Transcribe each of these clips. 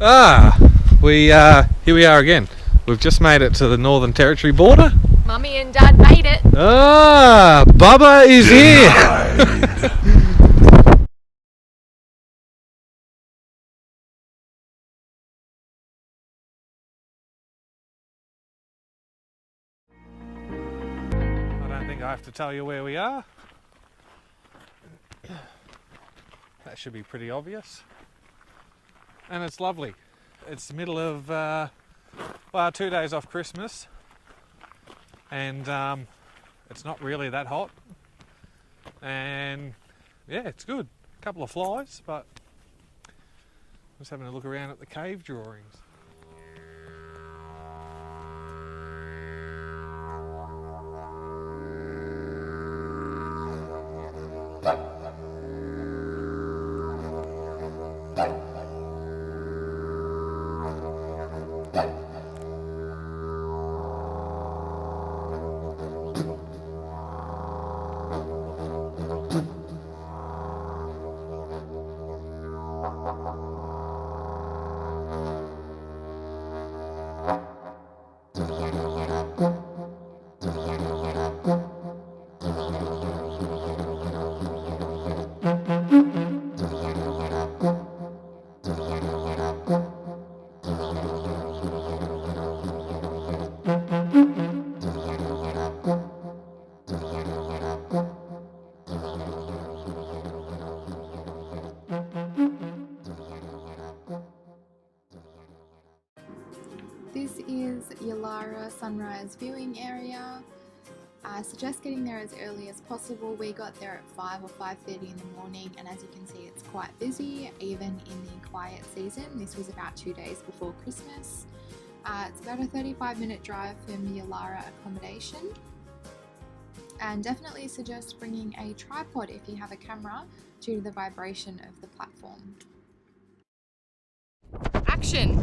Here we are again. We've just made it to the Northern Territory border. Mummy and Dad made it. Bubba is here. I don't think I have to tell you where we are. That should be pretty obvious. And it's lovely. It's the middle of, 2 days off Christmas. And it's not really that hot. And yeah, it's good. A couple of flies, but just having a look around at the cave drawings. This is Uluru sunrise viewing area. I suggest getting there as early as possible. We got there at 5 or 5:30 in the morning, and as you can see, it's quite busy even in the quiet season. This was about 2 days before Christmas. It's about a 35-minute drive from Uluru accommodation, and definitely suggest bringing a tripod if you have a camera due to the vibration of the platform. Action!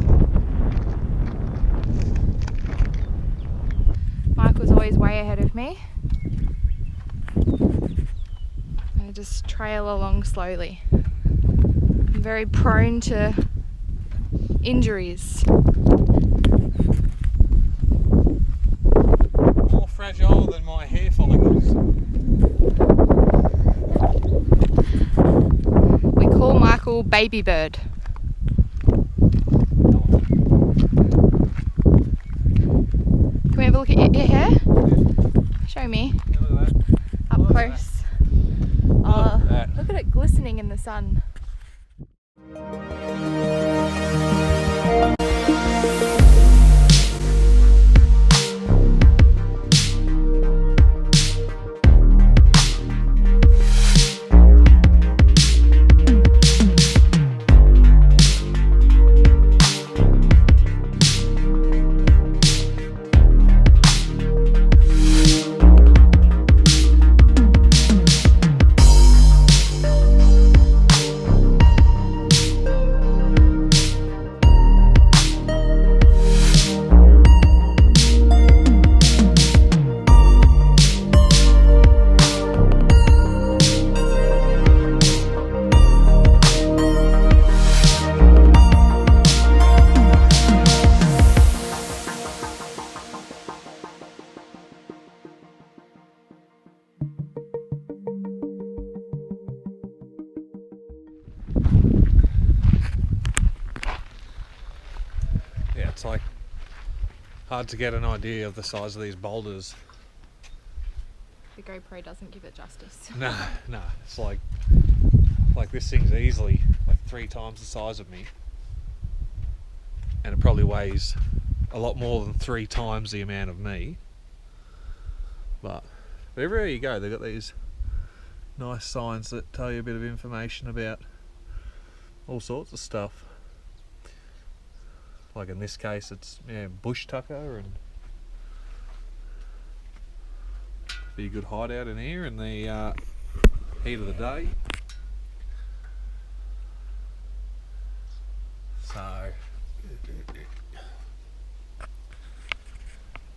Mike was always way ahead of me. I just trail along slowly. I'm very prone to injuries. More fragile than my hair follicles. We call Michael Baby Bird. Can we have a look at your hair? Show me. Up close. Oh, look at it glistening in the sun. Yeah, it's like hard to get an idea of the size of these boulders. The GoPro doesn't give it justice. No, it's like this thing's easily like 3 times the size of me, and it probably weighs a lot more than 3 times the amount of me. But everywhere you go, they've got these nice signs that tell you a bit of information about all sorts of stuff. Like in this case, it's bush tucker, and be a good hideout in here in the heat of the day. So,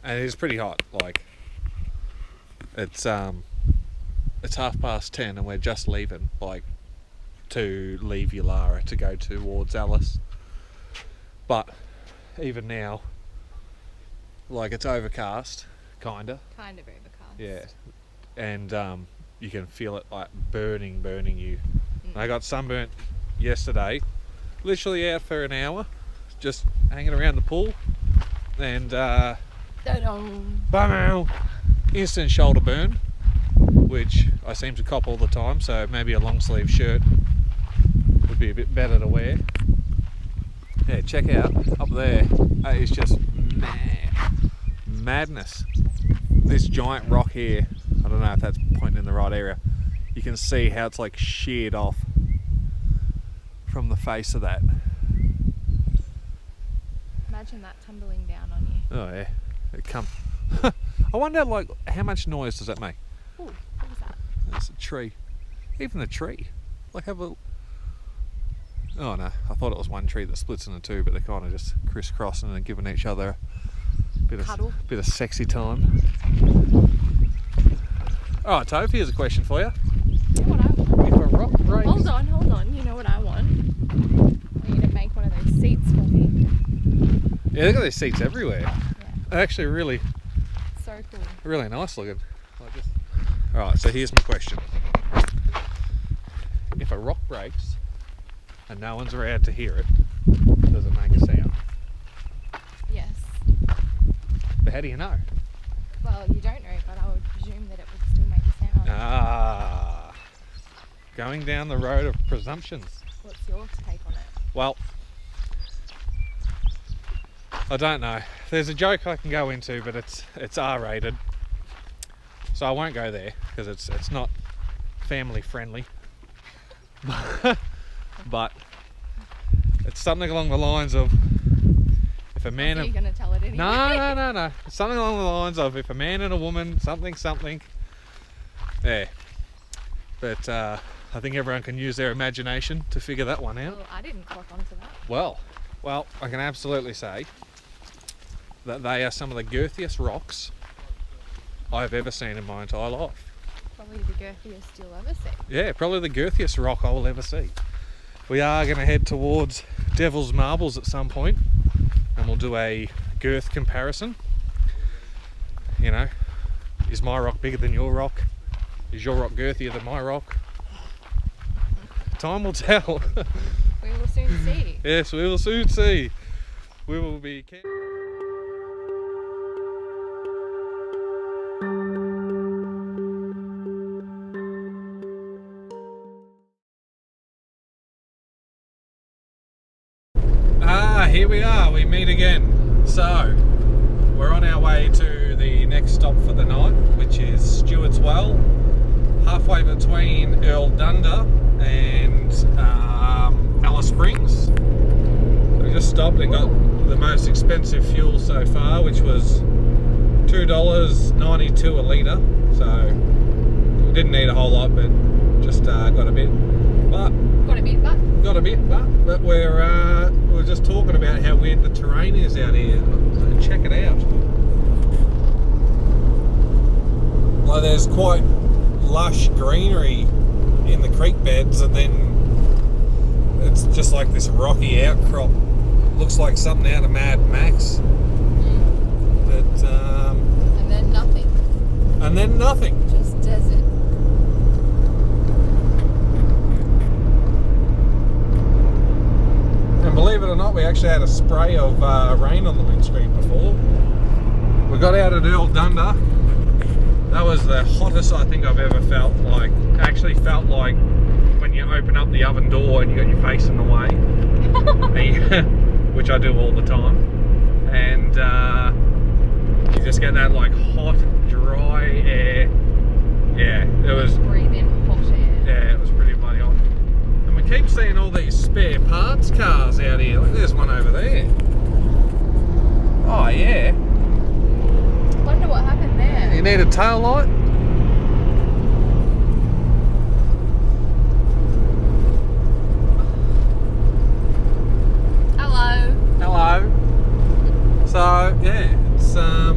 and it is pretty hot. Like it's 10:30, and we're just leaving, like to leave Uluru to go towards Alice. But even now, like, it's overcast, kinda. Kind of overcast. Yeah, and you can feel it like burning you. I got sunburnt yesterday, literally out for an hour, just hanging around the pool, and bam, instant shoulder burn, which I seem to cop all the time, so maybe a long sleeve shirt would be a bit better to wear. Yeah, check out up there, that is just madness. This giant rock here, I don't know if that's pointing in the right area, you can see how it's like sheared off from the face of that. Imagine that tumbling down on you. Oh yeah, it come. I wonder, like, how much noise does that make? Ooh, what was that? It's a tree. Even the tree. Like, have a... Oh no, I thought it was one tree that splits into two, but they're kind of just crisscrossing and giving each other a bit of sexy time. Alright, Toph, here's a question for you. You know what I want? If a rock breaks... Hold on, you know what I want? I need to make one of those seats for me. Yeah, look at these seats everywhere. Yeah. They're actually really So cool. nice looking. Alright, so here's my question. If a rock breaks and no one's around to hear it, does it make a sound? Yes. But how do you know? Well, you don't know, but I would presume that it would still make a sound. Ah, going down the road of presumptions. What's your take on it? Well, I don't know. There's a joke I can go into, but it's R-rated, so I won't go there because it's not family friendly. But it's something along the lines of, if a man... Are you going to tell it anyway? No. It's something along the lines of, if a man and a woman, something. Yeah. But I think everyone can use their imagination to figure that one out. Well, I didn't clock onto that. Well, I can absolutely say that they are some of the girthiest rocks I've ever seen in my entire life. Probably the girthiest you'll ever see. Yeah, probably the girthiest rock I will ever see. We are going to head towards Devil's Marbles at some point, and we'll do a girth comparison. You know, is my rock bigger than your rock? Is your rock girthier than my rock? Time will tell. We will soon see. Yes, we will soon see. We will be... Here we are, we meet again. So, we're on our way to the next stop for the night, which is Stewart's Well, halfway between Earl Dunder and Alice Springs. So we just stopped and got the most expensive fuel so far, which was $2.92 a litre. So, we didn't need a whole lot, but just got a bit. But we're just talking about how weird the terrain is out here. Check it out. Well, there's quite lush greenery in the creek beds, and then it's just like this rocky outcrop. Looks like something out of Mad Max. But and then nothing. And then nothing. Just desert. And believe it or not, we actually had a spray of rain on the windscreen before. We got out at Earl Dunder. That was the hottest I think I've ever felt. Like, actually felt like when you open up the oven door and you got your face in the way, which I do all the time. And you just get that like hot, dry air. Yeah, it was. Breathe in hot air. Yeah, it was pretty bloody hot. And we keep seeing all these spare parts cars out here. Look, there's one over there. Oh yeah. Wonder what happened there. You need a tail light? Hello. Hello. So yeah, it's I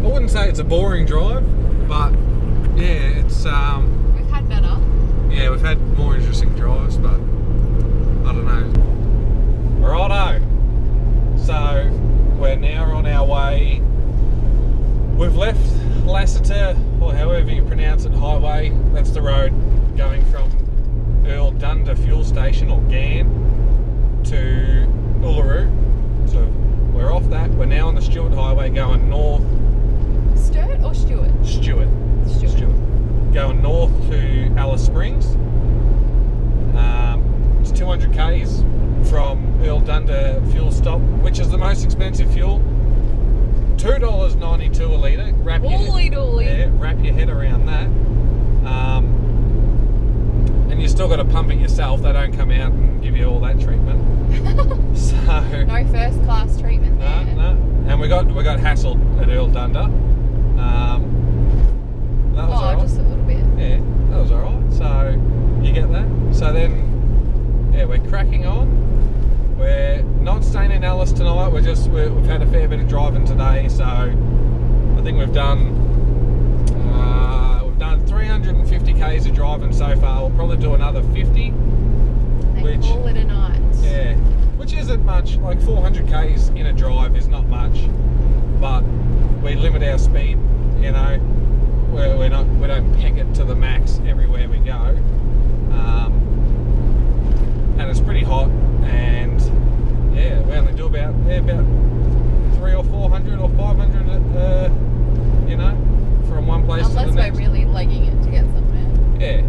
wouldn't say it's a boring drive, but yeah, it's We've had better. yeah, we've had more interesting drives, but I don't know. Alright, Lassiter, or however you pronounce it, highway. That's the road going from Earl Dunda fuel station, or GAN, to Uluru. So we're off that. We're now on the Stewart highway going north. Stewart or Stewart? Stewart. Going north to Alice Springs. It's 200 k's from Earl Dunda fuel stop, which is the most expensive fuel. $2.92 a litre. Wrap your head around that. And you still got to pump it yourself. They don't come out and give you all that treatment. So No first class treatment there. No. And we got hassled at Earl Dunda. That was alright. Just a little bit. Yeah, that was alright. So you get that. So then, yeah, we're cracking on. We're not staying in Alice tonight. We've had a fair bit of driving today. So I think we've done 350 k's of driving so far. We'll probably do another 50. They call it a night. Yeah, which isn't much. Like 400 k's in a drive is not much, but we limit our speed. You know, we don't peg it to the max everywhere we go. And it's pretty hot, and yeah, we only do about 300 or 400 or 500. You know, from one place to the next. Unless we're really legging it to get somewhere. Yeah.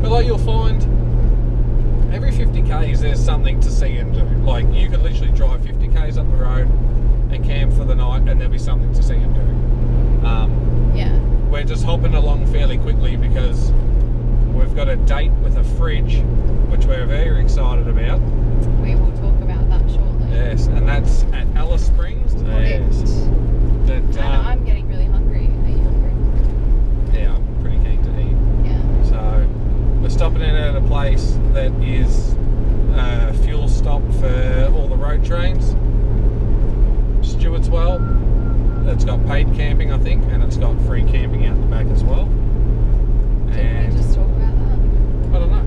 But like you'll find every 50 k's there's something to see and do. Like you could literally drive 50 k's up the road and camp for the night, and there'll be something to see and do. Yeah. We're just hopping along fairly quickly because we've got a date with a fridge, which we're very excited about. We will talk about that shortly. Yes, and that's at Alice Springs. Yes. I'm getting really hungry. Are you hungry? Yeah, I'm pretty keen to eat. Yeah. So we're stopping in at a place that is a fuel stop for all the road trains. Stewart's Well. It's got paid camping, I think, and it's got free camping out the back as well. Didn't we just talk about that? I don't know.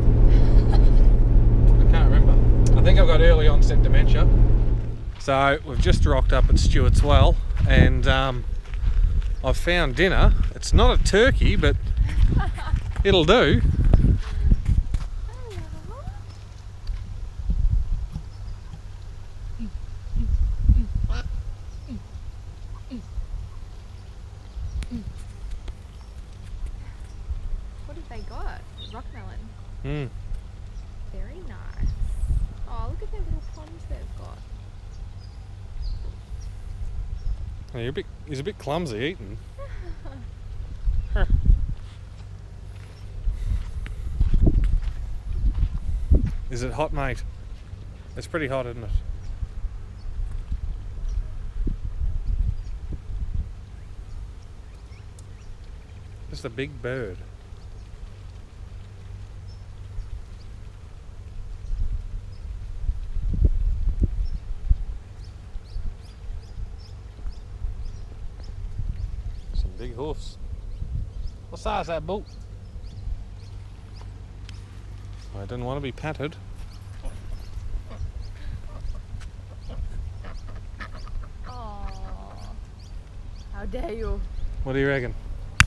I can't remember. I think I've got early onset dementia. So we've just rocked up at Stewart's Well, and I've found dinner. It's not a turkey, but it'll do. What have they got? Rock melon. Mm. Very nice. Oh, look at their little ponds they've got. He's a bit clumsy eating. Is it hot, mate? It's pretty hot, isn't it? Just a big bird. Some big hoofs. What size is that bull? I didn't want to be patted. Oh, how dare you? What do you reckon?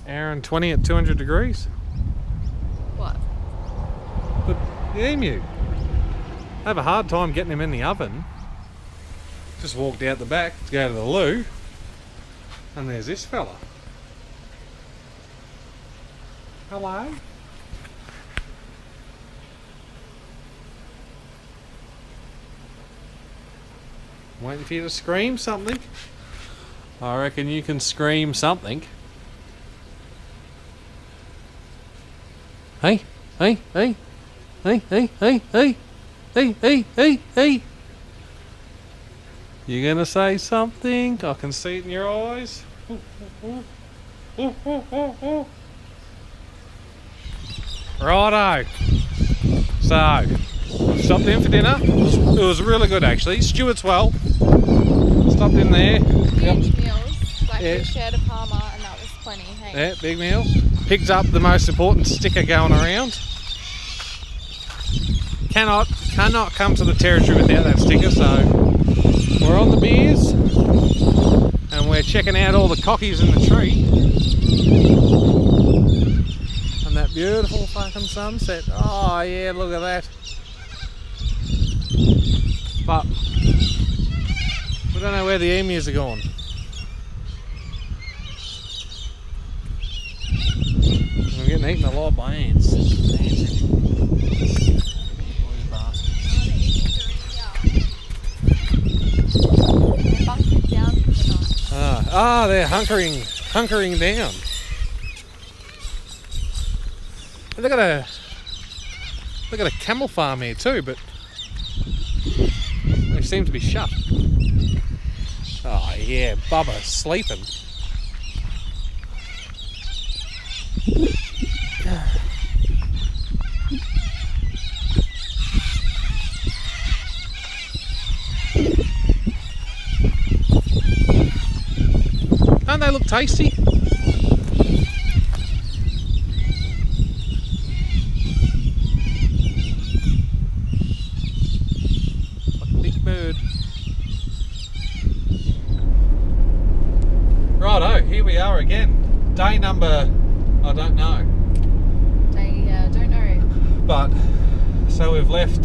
Hour and 20 at 200 degrees? What? The emu. I have a hard time getting him in the oven. Just walked out the back to go to the loo, and there's this fella. Hello? Waiting for you to scream something. I reckon you can scream something. Hey, hey, hey, hey, hey, hey, hey, hey, hey, hey, hey. You gonna say something? I can see it in your eyes. Righto. So, stopped in for dinner. It was really good actually. Stewart's Well. Stopped in there. Huge meals. Like Yeah. we shared a Parma and that was plenty. Hey? Yeah, big meal. Picked up the most important sticker going around. Cannot come to the territory without that sticker, so we're on the beers and we're checking out all the cockies in the tree. that beautiful fucking sunset. Oh yeah, look at that. But we don't know where the emus are gone. We're getting eaten alive by ants. They're hunkering down. And they've got a camel farm here too, but they seem to be shut. Oh yeah, Bubba sleeping. Don't they look tasty? Like a big bird. Righto, here we are again. Day number, I don't know. Don't know. But, so we've left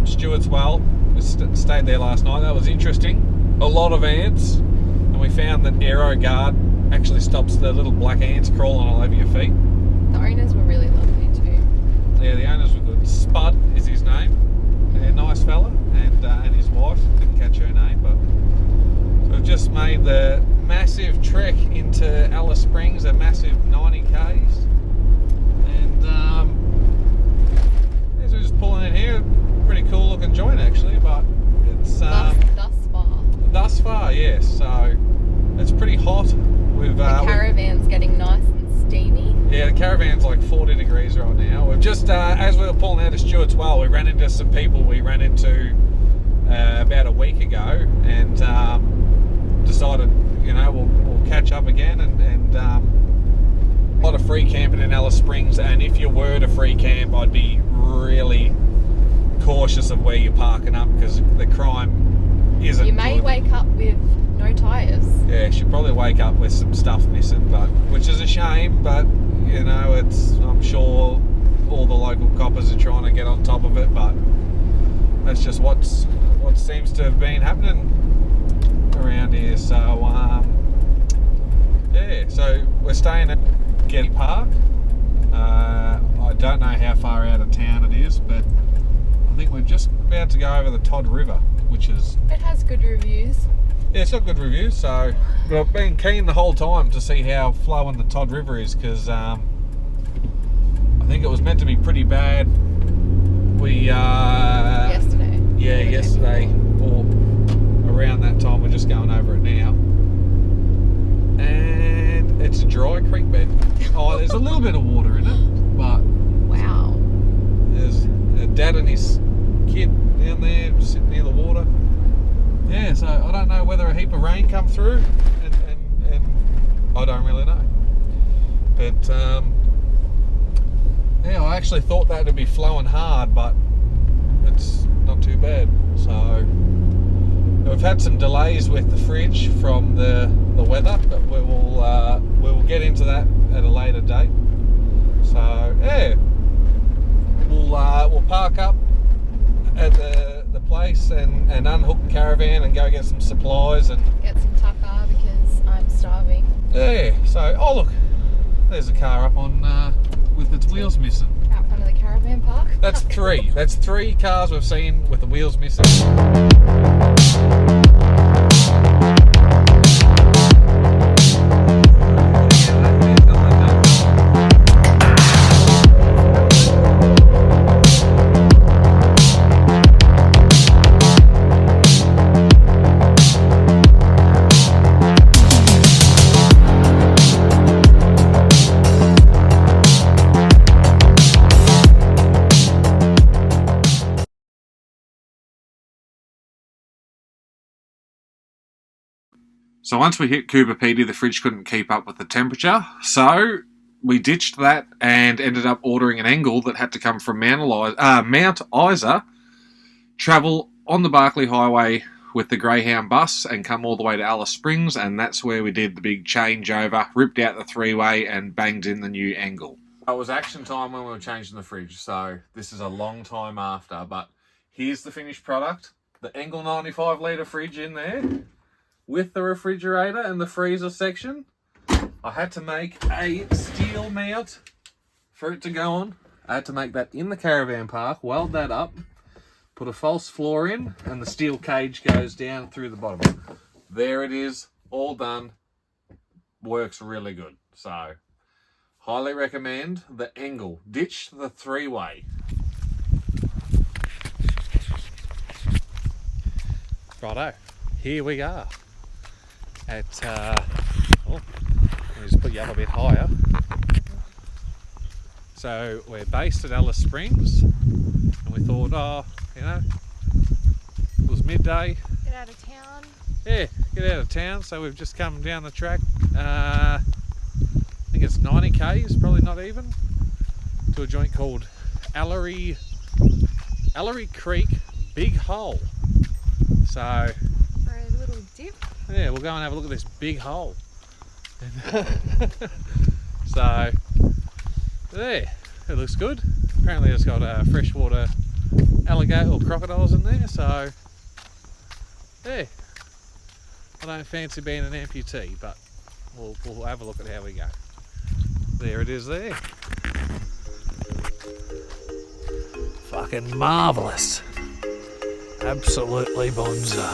Stewart's Well. We stayed there last night. That was interesting. A lot of ants. And we found that Aero Guard actually stops the little black ants crawling all over your feet. The owners were really lovely too. Yeah, the owners were good. Spud is his name. A nice fella. And his wife. Didn't catch her name, but... So we've just made the massive trek into Alice Springs, a massive 90 Ks. And as we're just pulling in here, pretty cool looking joint actually, but it's... Thus far, yes. So it's pretty hot. The caravan's getting nice and steamy. Yeah, the caravan's like 40 degrees right now. We've just, as we were pulling out of Stewart's Well, we ran into some people we ran into about a week ago, and decided, you know, we'll catch up again. And a lot of free camping in Alice Springs, and if you were to free camp, I'd be really cautious of where you're parking up, because the crime isn't You may good. wake up with no tyres. Yeah, she'll probably wake up with some stuff missing, but which is a shame. But you know, I'm sure all the local coppers are trying to get on top of it. But that's just what seems to have been happening around here. So yeah, so we're staying at Getty Park. I don't know how far out of town it is, but I think we're just about to go over the Todd River, which is... It has good reviews. Yeah, it's got good reviews, so... But I've been keen the whole time to see how flowing the Todd River is, because I think it was meant to be pretty bad. Yesterday. Yeah, yesterday, or around that time. We're just going over it now. And it's a dry creek bed. Oh, there's a little bit of water in it, but... Wow. There's a dad and his kid down there sitting near the water. Yeah, so I don't know whether a heap of rain come through, and I don't really know. But yeah, I actually thought that would be flowing hard, but it's not too bad. So we've had some delays with the fridge from the weather, but we will get into that at a later date. So yeah, we'll park up at the place and unhook the caravan and go get some supplies and Get some tucker because I'm starving. yeah. So oh look, there's a car up on with its wheels missing. Out front of the caravan park. That's three. That's 3 cars we've seen with the wheels missing. So once we hit Cooper Pedy, the fridge couldn't keep up with the temperature. So we ditched that and ended up ordering an angle that had to come from Mount Isa, travel on the Barkly Highway with the Greyhound bus and come all the way to Alice Springs. And that's where we did the big changeover, ripped out the 3-way and banged in the new angle. It was action time when we were changing the fridge, so this is a long time after, but here's the finished product. The Engel 95 litre fridge in there with the refrigerator and the freezer section. I had to make a steel mount for it to go on. I had to make that in the caravan park, weld that up, put a false floor in, and the steel cage goes down through the bottom. There it is, all done. Works really good. So, highly recommend the Engel. Ditch the three-way. Righto, here we are at, let me just put you up a bit higher. So we're based at Alice Springs, and we thought, oh, you know, it was midday. Get out of town. Yeah, get out of town. So we've just come down the track, I think it's 90 k's, probably not even, to a joint called Ellery Creek Big Hole. So, For a little dip. yeah, we'll go and have a look at this big hole. So, there, it looks good. Apparently it's got freshwater alligator or crocodiles in there, so, yeah. I don't fancy being an amputee, but we'll have a look at how we go. There it is there. Fucking marvellous. Absolutely bonza.